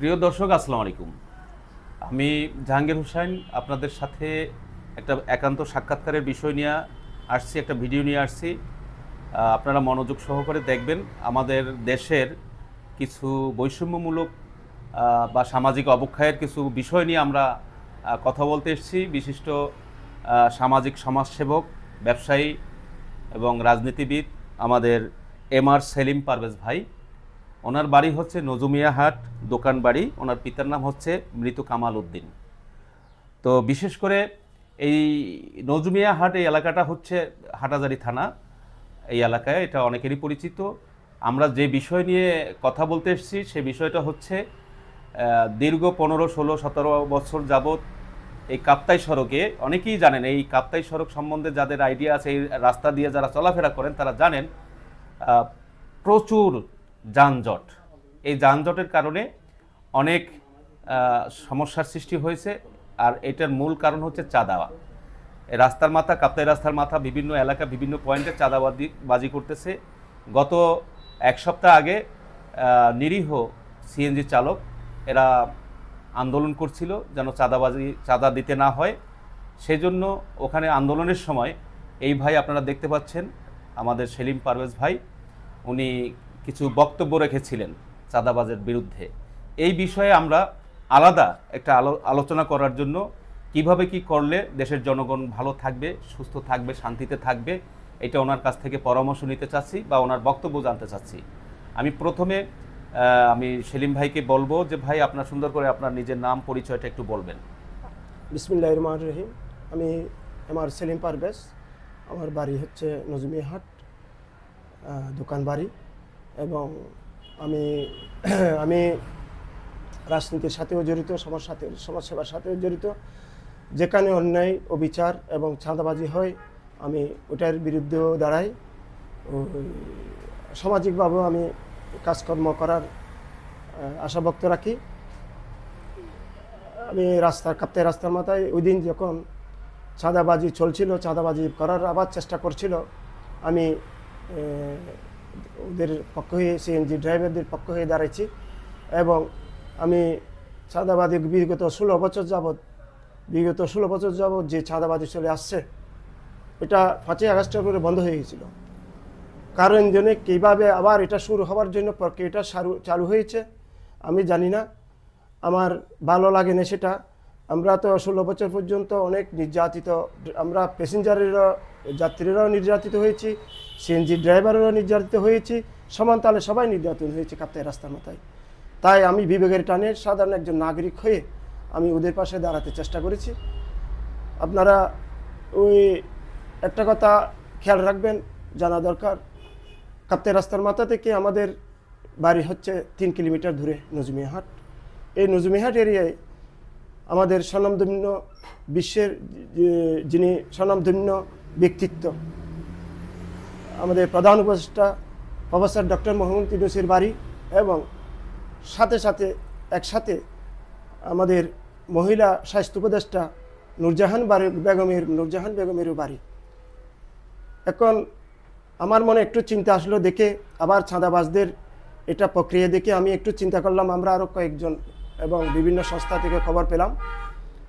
প্রিয় দর্শক, আসসালামু আলাইকুম। আমি জাহাঙ্গীর হোসেন আপনাদের সাথে একটা একান্ত সাক্ষাৎকারের বিষয় নিয়ে আসছি, একটা ভিডিও নিয়ে আসছি। আপনারা মনোযোগ সহকারে দেখবেন। আমাদের দেশের কিছু বৈষম্যমূলক বা সামাজিক অবক্ষয়ের কিছু বিষয় নিয়ে আমরা কথা বলতে এসেছি। বিশিষ্ট সামাজিক সমাজসেবক, ব্যবসায়ী এবং রাজনীতিবিদ আমাদের এমআর সেলিম পারভেজ ভাই। ওনার বাড়ি হচ্ছে নজুমিয়া হাট দোকান বাড়ি। ওনার পিতার নাম হচ্ছে মৃত কামাল উদ্দিন। তো বিশেষ করে এই নজুমিয়া হাট এই এলাকাটা হচ্ছে হাটাজারি থানা। এই এলাকায় এটা অনেকেরই পরিচিত। আমরা যে বিষয় নিয়ে কথা বলতে এসেছি সে বিষয়টা হচ্ছে দীর্ঘ 15, 16, 17 বছর যাবৎ এই কাপ্তাই সড়কে, অনেকেই জানেন এই কাপ্তাই সড়ক সম্বন্ধে, যাদের আইডিয়া আছে, এই রাস্তা দিয়ে যারা চলাফেরা করেন তারা জানেন প্রচুর যানজট। এই যানজটের কারণে অনেক সমস্যার সৃষ্টি হয়েছে। আর এটার মূল কারণ হচ্ছে চাঁদা। এই রাস্তার মাথা, কাপ্তাই রাস্তার মাথা, বিভিন্ন এলাকা বিভিন্ন পয়েন্টে চাঁদাবাজি করতেছে। গত এক সপ্তাহ আগে নিরীহ সিএনজি চালক এরা আন্দোলন করছিল যেন চাঁদা দিতে না হয়। সেই জন্য ওখানে আন্দোলনের সময় এই ভাই আপনারা দেখতে পাচ্ছেন, আমাদের সেলিম পারভেজ ভাই, উনি কিছু বক্তব্য রেখেছিলেন চাঁদাবাজের বিরুদ্ধে। এই বিষয়ে আমরা আলাদা একটা আলোচনা করার জন্য কিভাবে কি করলে দেশের জনগণ ভালো থাকবে, সুস্থ থাকবে, শান্তিতে থাকবে, এটা ওনার কাছ থেকে পরামর্শ নিতে চাচ্ছি বা ওনার বক্তব্য জানতে চাচ্ছি। আমি প্রথমে আমি সেলিম ভাইকে বলবো যে ভাই, আপনার সুন্দর করে আপনার নিজের নাম পরিচয়টা একটু বলবেন। বিসমিল্লাহির রহমানির রহিম। আমি আমার সেলিম পারভেজ। আমার বাড়ি হচ্ছে নজুমিয়া হাট দোকান বাড়ি, এবং আমি আমি রাজনীতির সাথেও জড়িত, সমাজসেবার সাথেও জড়িত। যেখানে অন্যায়, অবিচার এবং চাঁদাবাজি হয় আমি ওটার বিরুদ্ধেও দাঁড়াই। সামাজিকভাবেও আমি কাজকর্ম করার আশা ব্যক্ত রাখি। আমি কাপ্তাই রাস্তার মাথায় ওই দিন যখন চাঁদাবাজি চলছিল, চাঁদাবাজি করার আবার চেষ্টা করছিল, আমি ওদের পক্ষ হয়ে, সিএনজি ড্রাইভারদের পক্ষ হয়ে দাঁড়াইছি। এবং আমি চাঁদাবাজি বিগত 16 বছর যাবৎ যে চাঁদাবাজি চলে আসছে, এটা 5ই আগস্টের পরে বন্ধ হয়ে গেছিল। কারণ জন্য কীভাবে আবার এটা শুরু হওয়ার জন্য প্রক্রিয়াটা চালু হয়েছে আমি জানি না, আমার ভালো লাগে না সেটা। আমরা তো 16 বছর পর্যন্ত অনেক নির্যাতিত, আমরা যাত্রীরাও নির্যাতিত হয়েছি, সিএনজি ড্রাইভাররাও নির্যাতিত হয়েছি, সমান তালে সবাই নির্যাতন হয়েছে কাপ্তাই রাস্তার মাথায়। তাই আমি বিবেকের টানে সাধারণ একজন নাগরিক হয়ে আমি ওদের পাশে দাঁড়াতে চেষ্টা করেছি। আপনারা ওই একটা কথা খেয়াল রাখবেন, জানা দরকার, কাপ্তাই রাস্তার মাথা থেকে আমাদের বাড়ি হচ্ছে 3 কিলোমিটার দূরে নজুমিয়া হাট। এই নজুমিয়া হাট এরিয়ায় আমাদের স্বনামধন্য, বিশ্বের যিনি স্বনামধন্য ব্যক্তিত্ব, আমাদের প্রধান উপদেষ্টা প্রফেসর ডক্টর মোহাম্মদ ইউনূসের বাড়ি, এবং সাথে একসাথে আমাদের মহিলা স্বাস্থ্য উপদেষ্টা নূরজাহান বেগমেরও বাড়ি। এখন আমার মনে একটু চিন্তা আসলো দেখে, আবার চাঁদাবাজদের এটা প্রক্রিয়া দেখে আমি একটু চিন্তা করলাম। আমরা আরও কয়েকজন এবং বিভিন্ন সংস্থা থেকে খবর পেলাম,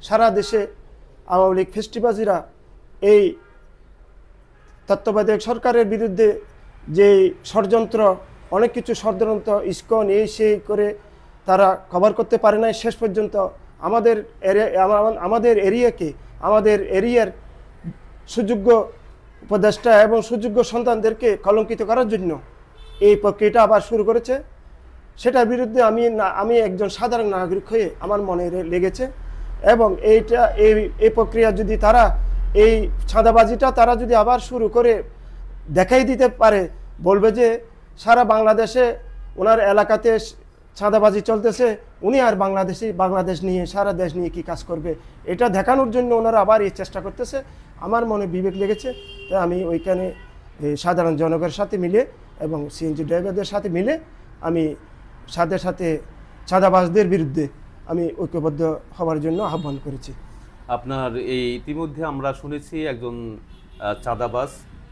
সারা দেশে আওয়ামী লীগ ফেস্টিবাজিরা এই তত্ত্বাবধায়ক সরকারের বিরুদ্ধে যে ষড়যন্ত্র, অনেক কিছু ষড়যন্ত্র, ইস্কন এই সেই করে তারা কভার করতে পারে নাই। শেষ পর্যন্ত আমাদের এরিয়ার সুযোগ্য উপদেষ্টা এবং সুযোগ্য সন্তানদেরকে কলঙ্কিত করার জন্য এই প্রক্রিয়াটা আবার শুরু করেছে। সেটার বিরুদ্ধে আমি একজন সাধারণ নাগরিক হয়ে আমার মনে লেগেছে। এবং এই প্রক্রিয়া যদি তারা, এই চাঁদাবাজিটা তারা যদি আবার শুরু করে দেখাই দিতে পারে, বলবে যে সারা বাংলাদেশে ওনার এলাকাতে চাঁদাবাজি চলতেছে, উনি আর বাংলাদেশ নিয়ে, সারা দেশ নিয়ে কি কাজ করবে, এটা দেখানোর জন্য ওনারা আবার এই চেষ্টা করতেছে। আমার মনে বিবেক লেগেছে, তাই আমি ওইখানে সাধারণ জনগণের সাথে মিলে এবং সিএনজি ড্রাইভারদের সাথে মিলে আমি সাথে চাঁদাবাজদের বিরুদ্ধে আমি ঐক্যবদ্ধ হওয়ার জন্য আহ্বান করেছি। আপনার এই ইতিমধ্যে আমরা শুনেছি একজন চাঁদাবাজ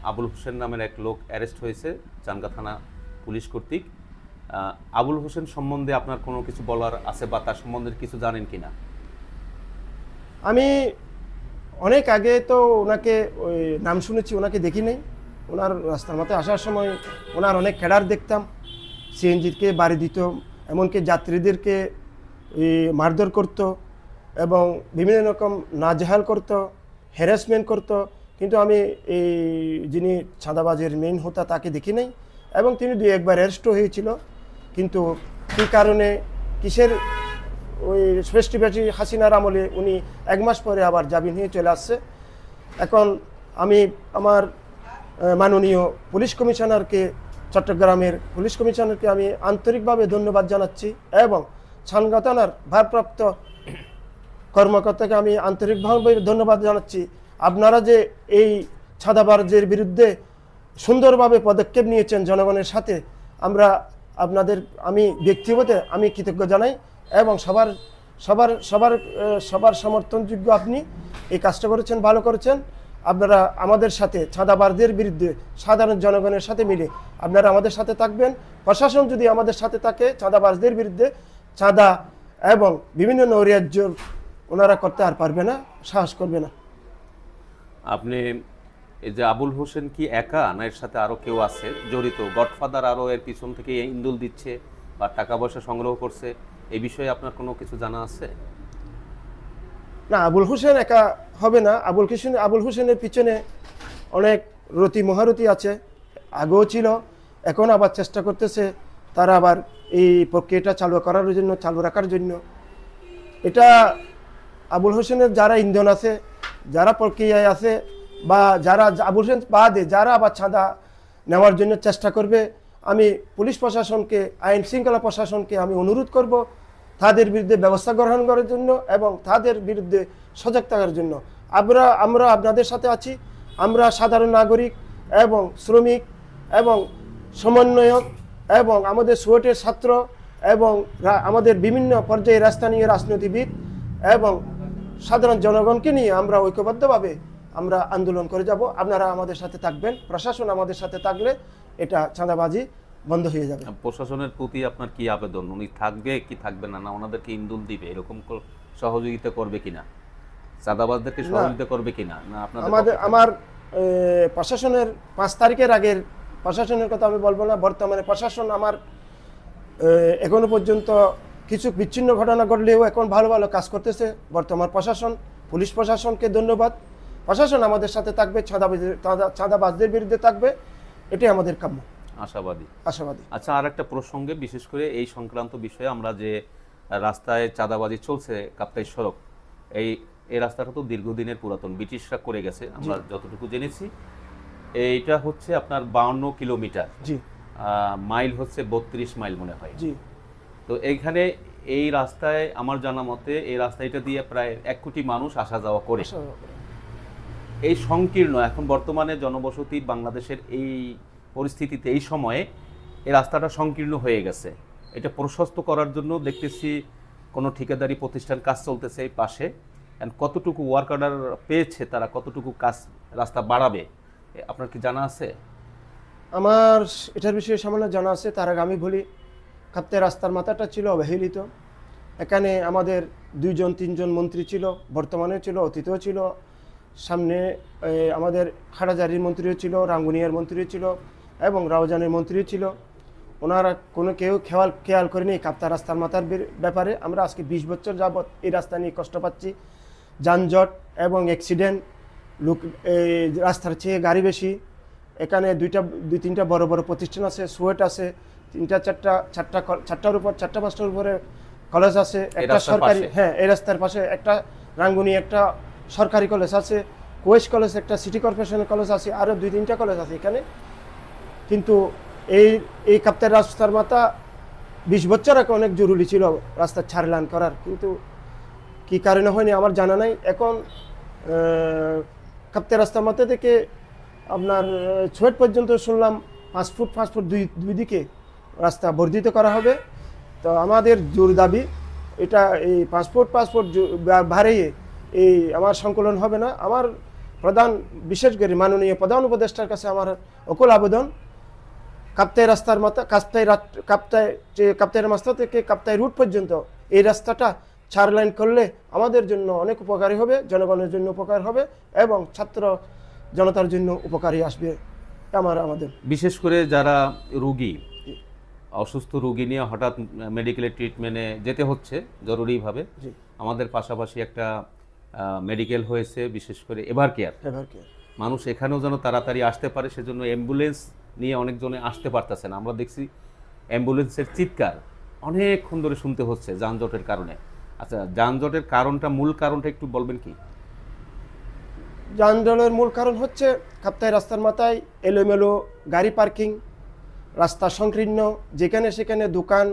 আবুল হোসেন নামের এক লোক অ্যারেস্ট হয়েছে চানগা থানা পুলিশ কর্তৃক। আবুল হোসেন সম্বন্ধে আপনার কোনো কিছু বলার আছে বা তার সম্বন্ধে কিছু জানেন কিনা? আমি অনেক আগে তো ওনাকে ওই নাম শুনেছি, ওনাকে দেখি নাই। ওনার রাস্তার মধ্যে আসার সময় ওনার অনেক ক্যাডার দেখতাম, সিএনজিকে বাড়ি দিত, এমনকি যাত্রীদেরকে মারধর করত এবং বিভিন্ন রকম নাজেহাল করত, হ্যারাসমেন্ট করত। কিন্তু আমি এই যিনি চাঁদাবাজের মেইন হোতা তাকে দেখি নাই, এবং তিনি 2-1বার অ্যারেস্টও হয়েছিল। কিন্তু কী কারণে, কিসের ওই ফেস্টিভ্যালি হাসিনার আমলে উনি 1 মাস পরে আবার জামিন হয়ে চলে আসছে। এখন আমি আমার মাননীয় পুলিশ কমিশনারকে, চট্টগ্রামের পুলিশ কমিশনারকে আমি আন্তরিকভাবে ধন্যবাদ জানাচ্ছি, এবং ছানগাঁ থানার ভারপ্রাপ্ত কর্মকর্তাকে আমি আন্তরিকভাবে ধন্যবাদ জানাচ্ছি। আপনারা যে এই চাঁদাবাজের বিরুদ্ধে সুন্দরভাবে পদক্ষেপ নিয়েছেন জনগণের সাথে, আমি ব্যক্তিগত আমি কৃতজ্ঞ জানাই, এবং সবার সবার সবার সবার সমর্থনযোগ্য আপনি এই কাজটা করেছেন, ভালো করেছেন। আপনারা আমাদের সাথে চাঁদাবাজদের বিরুদ্ধে সাধারণ জনগণের সাথে মিলে আপনারা আমাদের সাথে থাকবেন। প্রশাসন যদি আমাদের সাথে থাকে, চাঁদাবাজদের বিরুদ্ধে, চাঁদা এবং বিভিন্ন নৈরাজ্য ওনারা করতে আর পারবে না, সাহস করবে না। আপনি এই যে আবুল হোসেন কি একা, না এর সাথে আরো কেউ আছে জড়িত? গডফাদার আরো এর পিছন থেকে ইন্ধন দিচ্ছে বা টাকা পয়সা সংগ্রহ করছে, এই বিষয়ে আপনার কোনো কিছু জানা আছে? না, আবুল হোসেন একা হবে না। আবুল হোসেনের পিছনে অনেক রতি মহারতি আছে, আগেও ছিল, এখন আবার চেষ্টা করতেছে তারা আবার এই প্রক্রিয়াটা চালু রাখার জন্য। এটা আবুল হোসেনের যারা ইন্ধন আছে, যারা প্রক্রিয়ায় আছে, বা যারা আবুল হোসেন বাদে যারা আবার চাঁদা নেওয়ার জন্য চেষ্টা করবে, আমি পুলিশ প্রশাসনকে, আইন শৃঙ্খলা প্রশাসনকে আমি অনুরোধ করব তাদের বিরুদ্ধে ব্যবস্থা গ্রহণ করার জন্য এবং তাদের বিরুদ্ধে সজাগ থাকার জন্য। আমরা আপনাদের সাথে আছি। আমরা সাধারণ নাগরিক এবং শ্রমিক এবং সমন্বয়ক এবং আমাদের সুয়েটের ছাত্র এবং আমাদের বিভিন্ন পর্যায়ে স্থানীয় রাজনীতিবিদ এবং সাধারণ জনগণকে নিয়ে আমরা ঐক্যবদ্ধভাবে আমরা আন্দোলন করে যাব। আপনারা আমাদের সাথে থাকবেন, প্রশাসন আমাদের সাথে থাকলে এটা চাঁদাবাজি বন্ধ হয়ে যাবে। প্রশাসনের প্রতি আপনার কি আবেদন? উনি থাকবে কি থাকবে না, না ওনাদেরকে ইন্ধন দিবে, এরকম সহযোগিতা করবে কিনা, চাঁদাবাজদেরকে সহযোগিতা করবে কিনা? না আমার প্রশাসনের 5 তারিখের আগের প্রশাসনের কথা আমি বলবো না। বর্তমানে প্রশাসন আমার এখনো পর্যন্ত কিছু বিচ্ছিন্ন ঘটনা ঘটলেও এখন ভালো ভালো কাজ করতেছে বর্তমান প্রশাসন। পুলিশ প্রশাসনকে ধন্যবাদ। প্রশাসন আমাদের সাথে থাকবে, চাঁদাবাজদের বিরুদ্ধে থাকবে, এটাই আমাদের কাম্য। আশাবাদী। আচ্ছা, আর একটা প্রসঙ্গে, বিশেষ করে এই সংক্রান্ত বিষয়ে, আমরা যে রাস্তায় চাঁদাবাজি চলছে, কাপ্তাই সড়ক, এই রাস্তাটা তো দীর্ঘদিনের পুরাতন, ব্রিটিশরা করে গেছে আমরা যতটুকু জেনেছি। এইটা হচ্ছে আপনার 52 কিলোমিটার, মাইল হচ্ছে 32 মাইল মনে হয়। তো এইখানে এই রাস্তায় আমার জানা মতে এই রাস্তাটা দিয়ে প্রায় 1 কোটি মানুষ আসা যাওয়া করে। এই সংকীর্ণ, এখন বর্তমানে জনবসতি বাংলাদেশের এই পরিস্থিতিতে, এই সময়ে এই রাস্তাটা সংকীর্ণ হয়ে গেছে। এটা প্রশস্ত করার জন্য দেখতেছি কোনো ঠিকাদারি প্রতিষ্ঠান কাজ চলতেছে এই পাশে। কতটুকু ওয়ার্ক অর্ডার পেয়েছে তারা, কতটুকু কাজ রাস্তা বাড়াবে, আপনার কি জানা আছে? আমার এটার বিষয়ে সামান্য জানা আছে। তার আগে আমি বলি, কাপ্তাই রাস্তার মাথাটা ছিল অবহেলিত। এখানে আমাদের 2-3জন মন্ত্রী ছিল, বর্তমানে ছিল, অতীতেও ছিল। সামনে আমাদের খাড়াজারির মন্ত্রীও ছিল, রাঙ্গুনিয়ার মন্ত্রীও ছিল এবং রাউজানের মন্ত্রীও ছিল। ওনারা কেউ খেয়াল করেনি কাপ্তাই রাস্তার মাথার ব্যাপারে। আমরা আজকে 20 বছর যাবৎ এই রাস্তা নিয়ে কষ্ট পাচ্ছি। যানজট এবং অ্যাক্সিডেন্ট, রাস্তার চেয়ে গাড়ি বেশি। এখানে 2-3টা বড় বড় প্রতিষ্ঠান আছে, সুয়েট আছে, 4টার উপর 4-5টার উপরে কলেজ আছে। একটা সরকারি, এই রাস্তার পাশে একটা রাঙ্গুনি একটা সরকারি কলেজ আছে, কোয়েস কলেজ একটা সিটি কর্পোরেশনের কলেজ আছে, আরও 2-3টা কলেজ আছে এখানে। কিন্তু এই কাপ্তাই রাস্তার মাথা 20 বছর আগে অনেক জরুরি ছিল রাস্তার ছাড়লান করার, কিন্তু কি কারণে হয়নি আমার জানা নাই। এখন কাপ্তাই রাস্তার মাথা থেকে আপনার ছুয়েট পর্যন্ত শুনলাম 5 ফুট 2 দিকে রাস্তা বর্ধিত করা হবে। তো আমাদের জোর দাবি, এটা এই 5 ফুট বাড়িয়ে এই আমার সংকলন হবে না। আমার বিশেষ করে মাননীয় প্রধান উপদেষ্টার কাছে আমার অকুল আবেদন, কাপ্তাই রাস্তার মাথা কাপ্তাই রাস্তা থেকে কাপ্তাই রুট পর্যন্ত এই রাস্তাটা 4 লাইন করলে আমাদের জন্য অনেক উপকারী হবে, জনগণের জন্য উপকার হবে এবং ছাত্র জনতার জন্য উপকারী আসবে আমাদের। বিশেষ করে যারা রোগী, অসুস্থ রোগী নিয়ে হঠাৎ মেডিকেলের ট্রিটমেন্টে যেতে হচ্ছে জরুরিভাবে, আমাদের পাশাপাশি একটা মেডিকেল হয়েছে, বিশেষ করে এভার কেয়ার, মানুষ এখানেও যেন তাড়াতাড়ি আসতে পারে সেজন্য অ্যাম্বুলেন্স নিয়ে অনেকজনে আসতে পারতেছে না। আমরা দেখছি অ্যাম্বুলেন্সের চিৎকার অনেকক্ষণ ধরে শুনতে হচ্ছে যানজটের কারণে। আচ্ছা, যানজটের কারণটা, মূল কারণটা একটু বলবেন কি? যানজটের মূল কারণ হচ্ছে কাপ্তাই রাস্তার মাথায় এলোমেলো গাড়ি পার্কিং, রাস্তা সংকীর্ণ, যেখানে সেখানে দোকান,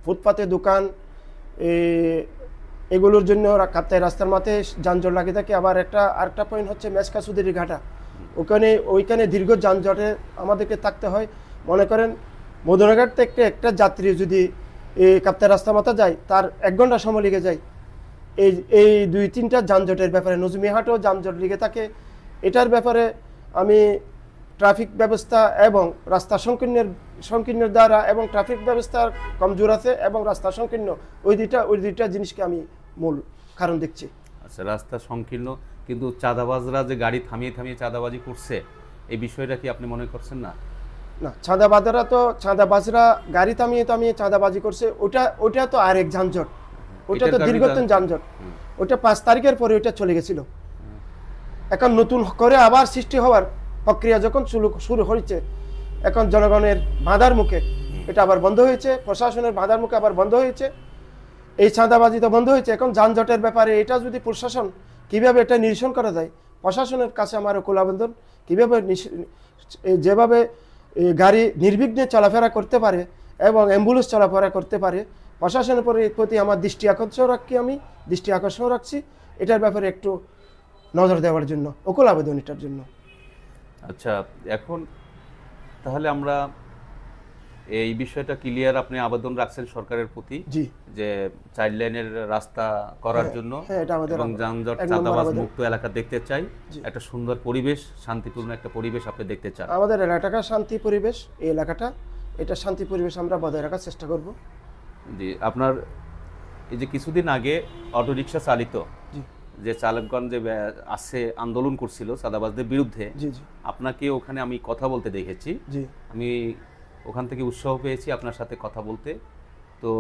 ফুটপাতে দোকান, এগুলোর জন্য কাপ্তাই রাস্তার মাথায় যানজট লাগে থাকে। আবার আরেকটা পয়েন্ট হচ্ছে মেসকা সুদেরি ঘাটা, ওইখানে দীর্ঘ যানজটে আমাদেরকে থাকতে হয়। মনে করেন মদনাঘাট থেকে একটা যাত্রী যদি এই কাপ্তাই রাস্তার মাথা যায়, তার 1 ঘন্টা সময় লেগে যায়। এই 2-3টা যানজটের ব্যাপারে নজমিহাটও যানজট লেগে থাকে। এটার ব্যাপারে আমি ট্রাফিক ব্যবস্থা এবং রাস্তা সংকীর্ণের দ্বারা এবং ট্রাফিক ব্যবস্থার কমজোর আছে এবং রাস্তা সংকীর্ণ, ওই দুইটা জিনিসকে আমি মূল কারণ দেখছি। আচ্ছা, রাস্তা সংকীর্ণ, কিন্তু চাঁদাবাজরা যে গাড়ি থামিয়ে থামিয়ে চাঁদাবাজি করছে, এই বিষয়টা কি আপনি মনে করছেন না? না, চাঁদাবাজরা গাড়ি থামিয়ে থামিয়ে চাঁদাবাজি করছে, ওটা তো আরেক যানজট, ওটা তো দীর্ঘদিন যানজট। ওটা 5 তারিখের পরে ওটা চলে গেছিল। এখন নতুন করে আবার সৃষ্টি হওয়ার প্রক্রিয়া যখন শুরু হয়েছে, এখন জনগণের বাধার মুখে এটা আবার বন্ধ হয়েছে, প্রশাসনের বাধার মুখে আবার বন্ধ হয়েছে, এই চাঁদাবাজি তো বন্ধ হয়েছে। এখন যানজটের ব্যাপারে এটা যদি প্রশাসন কিভাবে এটা নিরসন করা যায়, প্রশাসনের কাছে আমার কুল আবেদন, কিভাবে যেভাবে গাড়ি নির্বিঘ্নে চলাফেরা করতে পারে এবং অ্যাম্বুলেন্স চলাফেরা করতে পারে, প্রশাসনের প্রতি আমার দৃষ্টি আকর্ষণ রাখছি এটার ব্যাপারে একটু নজর দেওয়ার জন্য, অকুল আবেদন এটার জন্য। আচ্ছা, এখন তাহলে আমরা এই বিষয়টা ক্লিয়ার, আপনি আবেদন রাখছেন সরকারের প্রতি যে 4 লাইনের রাস্তা করার জন্য এবং যানজট চাঁদাবাজ মুক্ত এলাকা দেখতে চাই, একটা সুন্দর পরিবেশ, শান্তিপূর্ণ একটা পরিবেশ আপনি দেখতে চান। আমাদের এলাকাটা শান্তি পরিবেশ, এই এলাকাটা এটা শান্তি পরিবেশ আমরা বজায় রাখার চেষ্টা করব। জি, আপনার এই যে কিছুদিন আগে অটোরিকশা চালিত যে চালকগণ যে আছে আন্দোলন করছিল চাঁদাবাজদের বিরুদ্ধে, আপনাকে ওখানে আমি কথা বলতে দেখেছি, আমি ওখান থেকে উৎসাহ পেয়েছি আপনার সাথে কথা বলতে। তো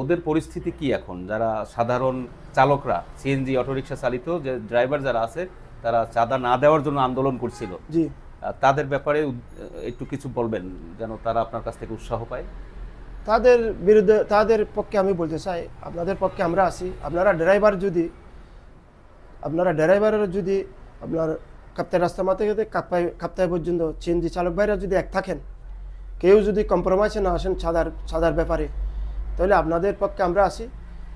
ওদের পরিস্থিতি কি এখন? যারা সাধারণ চালকরা, সিএনজি অটোরিকশা চালিত যে ড্রাইভার যারা আছে, তারা চাঁদা না দেওয়ার জন্য আন্দোলন করছিল, তাদের ব্যাপারে একটু কিছু বলবেন যেন তারা আপনার কাছ থেকে উৎসাহ পায়। তাদের বিরুদ্ধে, তাদের পক্ষে আমি বলতে চাই, আপনাদের পক্ষে আমরা আছি। আপনারা ড্রাইভারের যদি আপনার কাপ্তাই রাস্তা মাথা থেকে কাপ্তাই পর্যন্ত সিএনজি চালক ভাইরা যদি এক থাকেন, কেউ যদি কম্প্রোমাইজে না আসেন চাঁদার ব্যাপারে, তাহলে আপনাদের পক্ষে আমরা আছি।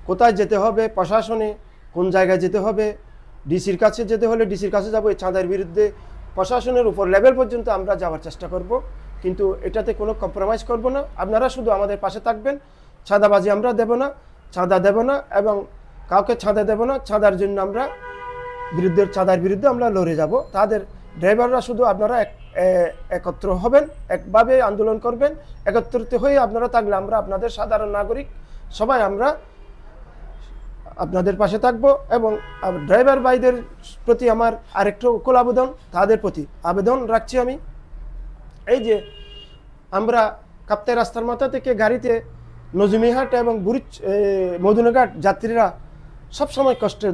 কোথায় যেতে হবে, প্রশাসনে কোন জায়গায় যেতে হবে, ডিসির কাছে যেতে হলে ডিসির কাছে যাবো। এই চাঁদার বিরুদ্ধে প্রশাসনের উপর লেভেল পর্যন্ত আমরা যাওয়ার চেষ্টা করব, কিন্তু এটাতে কোনো কম্প্রোমাইজ করব না। আপনারা শুধু আমাদের পাশে থাকবেন। চাঁদাবাজি আমরা দেব না, চাঁদা দেব না এবং কাউকে চাঁদা দেব না। চাঁদার বিরুদ্ধে আমরা লড়ে যাব। তাদের ড্রাইভাররা শুধু আপনারা একত্র হবেন, একভাবে আন্দোলন করবেন, একত্রিত হয়ে আপনারা থাকলে আমরা আপনাদের সাধারণ নাগরিক সবাই আমরা আপনাদের পাশে থাকব। এবং ড্রাইভার ভাইদের প্রতি আমার আরেকটু উকুল আবেদন, তাদের প্রতি আবেদন রাখছি আমি, এই যে আমরা কাপ্তাই রাস্তার মাথা থেকে গাড়িতে নজমিহাট এবং মদনাঘাট যাত্রীরা সবসময় কষ্টের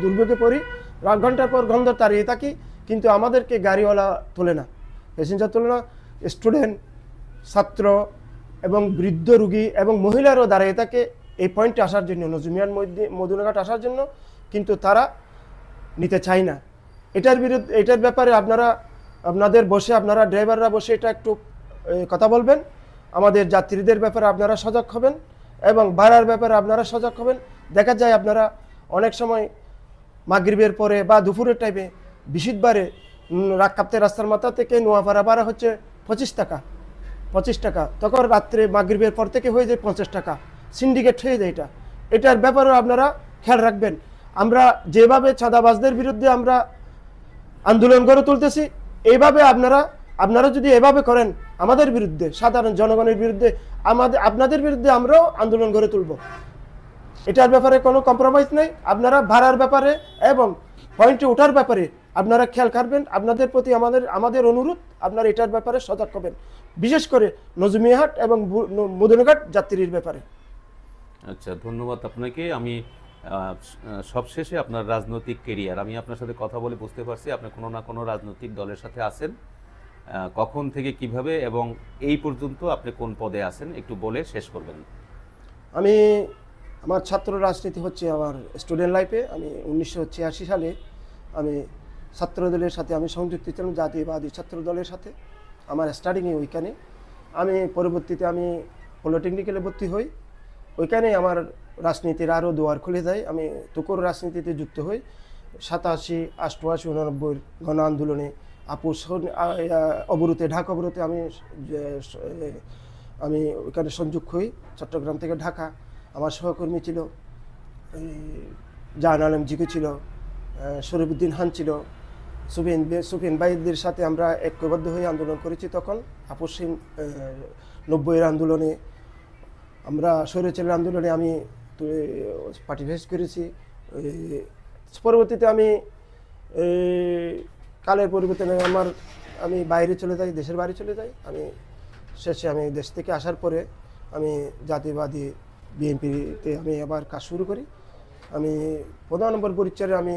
দুর্ভোগে পড়ি, ঘন্টার পর ঘন্টা দাঁড়িয়ে থাকি, কিন্তু আমাদেরকে গাড়িওয়ালা তোলে না, প্যাসেঞ্জার তোলে না। স্টুডেন্ট, ছাত্র এবং বৃদ্ধ রোগী এবং মহিলারও দাঁড়িয়ে থাকে এই পয়েন্টে আসার জন্য, নজমিয়ান মদনাঘাট আসার জন্য, কিন্তু তারা নিতে চায় না। এটার ব্যাপারে আপনারা ড্রাইভাররা বসে এটা একটু কথা বলবেন। আমাদের যাত্রীদের ব্যাপারে আপনারা সজাগ হবেন এবং ভাড়ার ব্যাপারে আপনারা সজাগ হবেন। দেখা যায় আপনারা অনেক সময় মাগরিবের পরে বা দুপুরের টাইমে বিশুদ্ধবারে কাপ্তাই রাস্তার মাথা থেকে নোয়াপাড়া ভাড়া হচ্ছে 25 টাকা, তখন রাত্রে মাগরিবের পর থেকে হয়ে যায় 50 টাকা, সিন্ডিকেট হয়ে যায়। এটার ব্যাপারেও আপনারা খেয়াল রাখবেন। আমরা যেভাবে চাঁদাবাজদের বিরুদ্ধে আমরা আন্দোলন গড়ে তুলতেছি, এইভাবে আপনারা আপনারা যদি এভাবে করেন আমাদের বিরুদ্ধে, সাধারণ জনগণের বিরুদ্ধে, আপনাদের বিরুদ্ধে আমরাও আন্দোলন গড়ে তুলব। এটার ব্যাপারে কোনো কম্প্রোমাইজ নেই। আপনারা ভাড়ার ব্যাপারে এবং পয়েন্টে ওঠার ব্যাপারে আপনারা খেয়াল করবেন। আপনাদের প্রতি আমাদের অনুরোধ, আপনারা এটার ব্যাপারে সজাগ হবেন, বিশেষ করে নজমিয়াহাট এবং মদনঘাট যাত্রীর ব্যাপারে। আচ্ছা, ধন্যবাদ আপনাকে। আমি সবশেষে আপনার রাজনৈতিক কেরিয়ার, আমি আপনার সাথে কথা বলে বুঝতে পারছি আপনি কোনো না কোনো রাজনৈতিক দলের সাথে আছেন। কখন থেকে কিভাবে এবং এই পর্যন্ত আপনি কোন পদে আছেন একটু বলে শেষ করবেন। আমার ছাত্র রাজনীতি হচ্ছে আমার স্টুডেন্ট লাইফে। আমি 1986 সালে আমি ছাত্র দলের সাথে আমি সংযুক্ত ছিলাম, জাতীয়বাদী ছাত্র দলের সাথে। আমার স্টার্টিংয়ে ওইখানে, আমি পরবর্তীতে আমি পলিটেকনিক্যালে ভর্তি হই। ওইখানে আমার রাজনীতির আরও দুয়ার খুলে যায়। আমি তুকুর রাজনীতিতে যুক্ত হই। 87, 88, 89 গণ আন্দোলনে আপোষ অবরোধে, ঢাকা অবরোধে আমি ওইখানে সংযোগ হই। চট্টগ্রাম থেকে ঢাকা আমার সহকর্মী ছিল জাহান আলম জিকু ছিল, শরীফুদ্দিন খান ছিল, সুফিয়ান ভাইদের সাথে আমরা ঐক্যবদ্ধ হয়ে আন্দোলন করেছি। তখন আপোষহীন 90-এর আন্দোলনে, আমরা স্বৈরাচারের আন্দোলনে আমি পার্টিসিপেট করেছি। পরবর্তীতে আমি কালের পরিবর্তনে আমি বাইরে চলে যাই, দেশের বাইরে চলে যাই। আমি শেষে আমি দেশ থেকে আসার পরে আমি জাতীয়বাদী বিএনপিতে আমি আবার কাজ শুরু করি। আমি 15 নম্বর পরিচয়ে আমি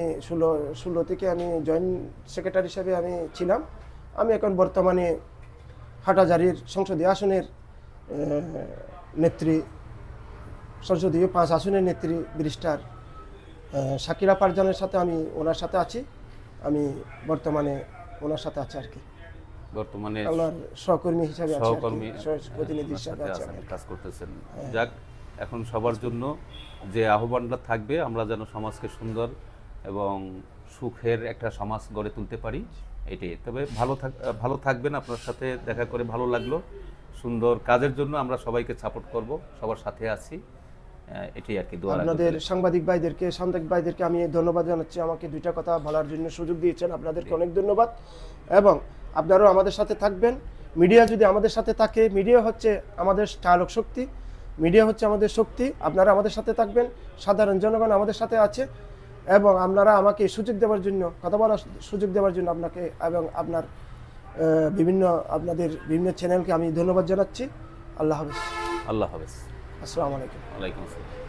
16 থেকে আমি জয়েন্ট সেক্রেটারি হিসেবে আমি ছিলাম। আমি এখন বর্তমানে হাটহাজারীর সংসদীয় আসনের নেত্রী, সংসদীয় 5 আসনের নেত্রী ব্যারিস্টার শাকিরা পারজানের সাথে আমি ওনার সাথে আছি। আমি বর্তমানে ওনার সাথে আছি আর কি, বর্তমানে ওনার সহকর্মী হিসাবে আছি, সহকর্মী প্রতিনিধি হিসাবে আছি, কাজ করতেছেন। যাক, এখন সবার জন্য যে আহ্বানটা থাকবে, আমরা যেন সমাজকে সুন্দর এবং সুখের একটা সমাজ গড়ে তুলতে পারি, এটাই। তবে ভালো থাকবেন। আপনার সাথে দেখা করে ভালো লাগলো। সুন্দর কাজের জন্য আমরা সবাইকে সাপোর্ট করব, সবার সাথে আছি, এটাই আর কি। আপনাদের সাংবাদিক ভাইদেরকে আমি ধন্যবাদ জানাচ্ছি। আমাকে 2টা কথা বলার জন্য সুযোগ দিয়েছেন, আপনাদেরকে অনেক ধন্যবাদ। এবং আপনারাও আমাদের সাথে থাকবেন। মিডিয়া যদি আমাদের সাথে থাকে, মিডিয়া হচ্ছে আমাদের চালক শক্তি, মিডিয়া হচ্ছে আমাদের শক্তি। আপনারা আমাদের সাথে থাকবেন, সাধারণ জনগণ আমাদের সাথে আছে। এবং আপনারা আমাকে সুযোগ দেওয়ার জন্য, কথা বলার সুযোগ দেওয়ার জন্য আপনাকে এবং আপনাদের বিভিন্ন চ্যানেলকে আমি ধন্যবাদ জানাচ্ছি। আল্লাহ হাফেজ। আল্লাহ হাফেজ। আসসালামু আলাইকুম। ওয়ালাইকুম আসসালাম।